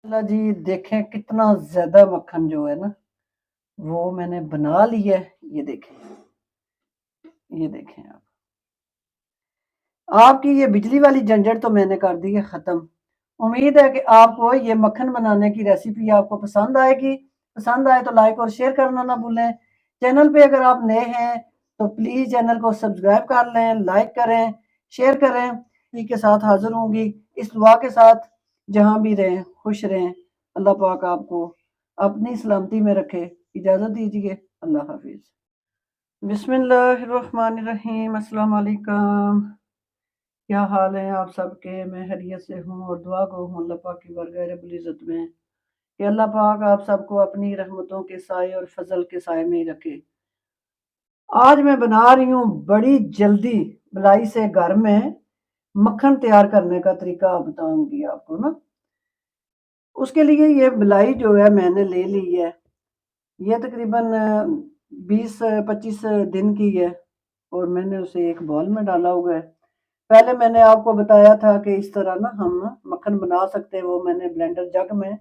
اللہ جی دیکھیں کتنا زیادہ مکھن جو ہے نا وہ میں نے بنا لیا ہے۔ یہ دیکھیں آپ کی یہ بجلی والی جھنجھٹ تو میں نے کر دی ہے ختم۔ امید ہے کہ آپ کو یہ مکھن بنانے کی ریسیپی آپ کو پسند آئے گی۔ پسند آئے تو لائک اور شیئر کرنا نہ بھولیں۔ چینل پہ اگر آپ نئے ہیں تو پلیز چینل کو سبسکرائب کر لیں، لائک کریں، شیئر کریں۔ اسی کے ساتھ حاضر ہوں گی اس دعا کے ساتھ، جہاں بھی رہیں خوش رہیں، اللہ پاک آپ کو اپنی سلامتی میں رکھے۔ اجازت دیجیے، اللہ حافظ۔ بسم اللہ الرحمن الرحیم۔ السلام علیکم، کیا حال ہیں آپ سب کے؟ میں خیریت سے ہوں اور دعا گو ہوں اللہ پاک کی بارگاہ رب العزت میں کہ اللہ پاک آپ سب کو اپنی رحمتوں کے سائے اور فضل کے سائے میں ہی رکھے۔ آج میں بنا رہی ہوں بڑی جلدی ملائی سے گھر میں مکھن تیار کرنے کا طریقہ بتاؤں گی آپ کو نا۔ اس کے لیے یہ ملائی جو ہے میں نے لے لی ہے، یہ تقریباً 20-25 دن کی ہے، اور میں نے اسے ایک بول میں ڈالا ہوا ہے۔ پہلے میں نے آپ کو بتایا تھا کہ اس طرح نا ہم مکھن بنا سکتے ہیں، وہ میں نے بلینڈر جگ میں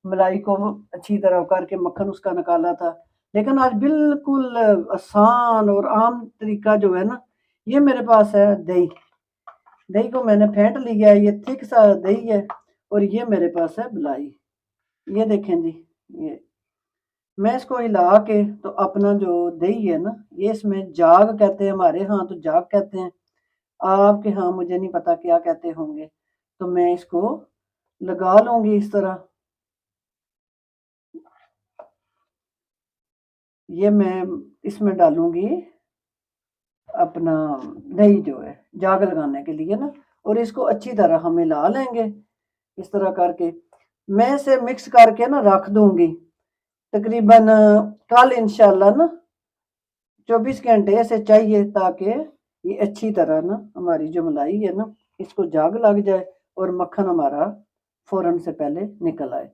ملائی کو اچھی طرح کر کے مکھن اس کا نکالا تھا۔ لیکن آج بالکل آسان اور عام طریقہ جو ہے نا، یہ میرے پاس ہے دہی۔ دہی کو میں نے پھینٹ لیا ہے، یہ تھک سا دہی ہے، اور یہ میرے پاس ہے ملائی۔ یہ دیکھیں جی، یہ میں اس کو ہلا کے تو اپنا جو دہی ہے نا، یہ اس میں جاگ کہتے ہیں، ہمارے ہاں تو جاگ کہتے ہیں، آپ کے ہاں مجھے نہیں پتا کیا کہتے ہوں گے۔ تو میں اس کو لگا لوں گی اس طرح۔ یہ میں اس میں ڈالوں گی اپنا دہی جو ہے جاگ لگانے کے لیے نا، اور اس کو اچھی طرح ہم ملا لیں گے اس طرح کر کے۔ میں اسے مکس کر کے نا رکھ دوں گی تقریباً کل انشاءاللہ نا 24 گھنٹے ایسے چاہیے، تاکہ یہ اچھی طرح نا ہماری جو ملائی ہے نا اس کو جاگ لگ جائے اور مکھن ہمارا فوراً سے پہلے نکل آئے۔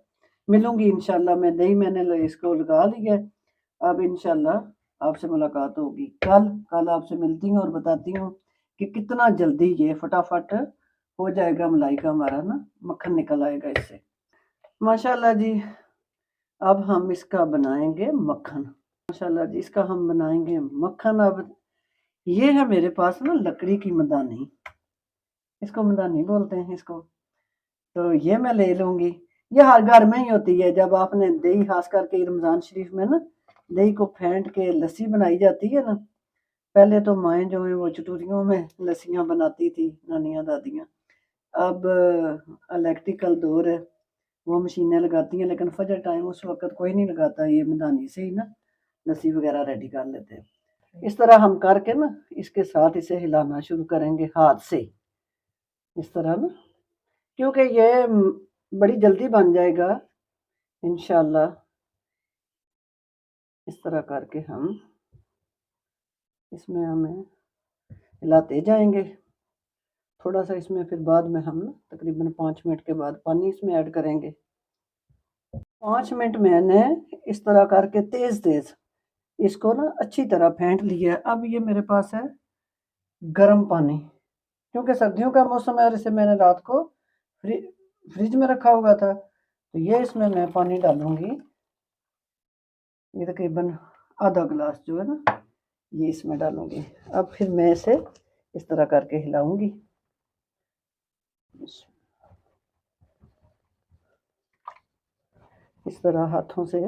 ملوں گی انشاءاللہ، میں دہی میں نے اس کو لگا لیا ہے۔ اب انشاءاللہ آپ سے ملاقات ہوگی کل آپ سے ملتی ہوں اور بتاتی ہوں کہ کتنا جلدی یہ فٹافٹ ہو جائے گا ملائی کا ہمارا نا مکھن نکل آئے گا اس سے۔ ماشاءاللہ جی، اب ہم اس کا بنائیں گے مکھن۔ ماشاءاللہ جی، اس کا ہم بنائیں گے مکھن۔ اب یہ ہے میرے پاس نا لکڑی کی مدانی، اس کو مدانی بولتے ہیں اس کو، تو یہ میں لے لوں گی۔ یہ ہر گھر میں ہی ہوتی ہے، جب آپ نے دہی خاص کر کے رمضان شریف میں نا دہی کو پھینٹ کے لسی بنائی جاتی ہے نا۔ پہلے تو مائیں جو ہیں وہ چٹوریوں میں لسیاں بناتی تھی، نانیاں دادیاں۔ اب الیکٹریکل دور ہے، وہ مشینیں لگاتی ہیں، لیکن فجر ٹائم اس وقت کوئی نہیں لگاتا، یہ مدانی سے ہی نا لسی وغیرہ ریڈی کر لیتے ہیں۔ اس طرح ہم کر کے نا اس کے ساتھ اسے ہلانا شروع کریں گے ہاتھ سے، اس طرح نا، کیونکہ یہ بڑی جلدی بن جائے گا انشاءاللہ۔ اس طرح کر کے ہم اس میں ہمیں ہلاتے جائیں گے تھوڑا سا۔ اس میں پھر بعد میں ہم نا تقریباً 5 منٹ کے بعد پانی اس میں ایڈ کریں گے۔ 5 منٹ میں نے اس طرح کر کے تیز اس کو نا اچھی طرح پھینٹ لیا۔ اب یہ میرے پاس ہے گرم پانی، کیونکہ سردیوں کا موسم ہے اور اسے میں نے رات کو فریج میں رکھا ہوا تھا، تو یہ اس میں پانی ڈالوں گی۔ یہ تقریباً آدھا گلاس جو ہے نا یہ اس میں ڈالوں گی۔ اب پھر میں اسے اس طرح کر کے ہلاؤں گی۔ اس طرح ہاتھوں سے،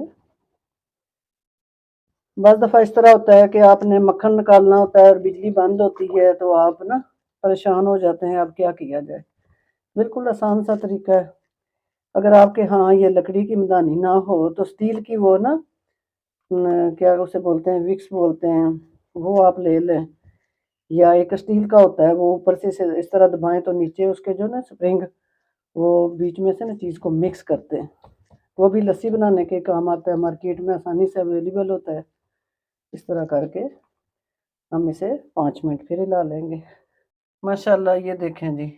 بعض دفعہ اس طرح ہوتا ہے کہ آپ نے مکھن نکالنا ہوتا ہے اور بجلی بند ہوتی ہے، تو آپ نا پریشان ہو جاتے ہیں، اب کیا کیا جائے۔ بالکل آسان سا طریقہ ہے۔ اگر آپ کے ہاں یہ لکڑی کی مدانی نہ ہو تو اسٹیل کی وہ نا کیا اسے بولتے ہیں، وکس بولتے ہیں، وہ آپ لے لیں، یا ایک اسٹیل کا ہوتا ہے، وہ اوپر سے اس طرح دبائیں تو نیچے اس کے جو نا سپرنگ وہ بیچ میں سے نا چیز کو مکس کرتے ہیں، وہ بھی لسی بنانے کے کام آتا ہے، مارکیٹ میں آسانی سے اویلیبل ہوتا ہے۔ اس طرح کر کے ہم اسے 5 منٹ پھر ہلا لیں گے۔ ماشاءاللہ یہ دیکھیں جی،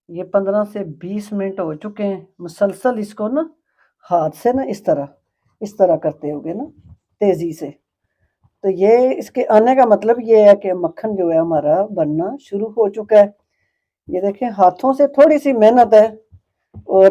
یہ 15 سے 20 منٹ ہو چکے ہیں، مسلسل اس کو نا ہاتھ سے نا اس طرح کرتے ہوگے نا تیزی سے۔ تو یہ اس کے آنے کا مطلب یہ ہے کہ مکھن جو ہے ہمارا بننا شروع ہو چکا ہے۔ یہ دیکھیں ہاتھوں سے تھوڑی سی محنت ہے، اور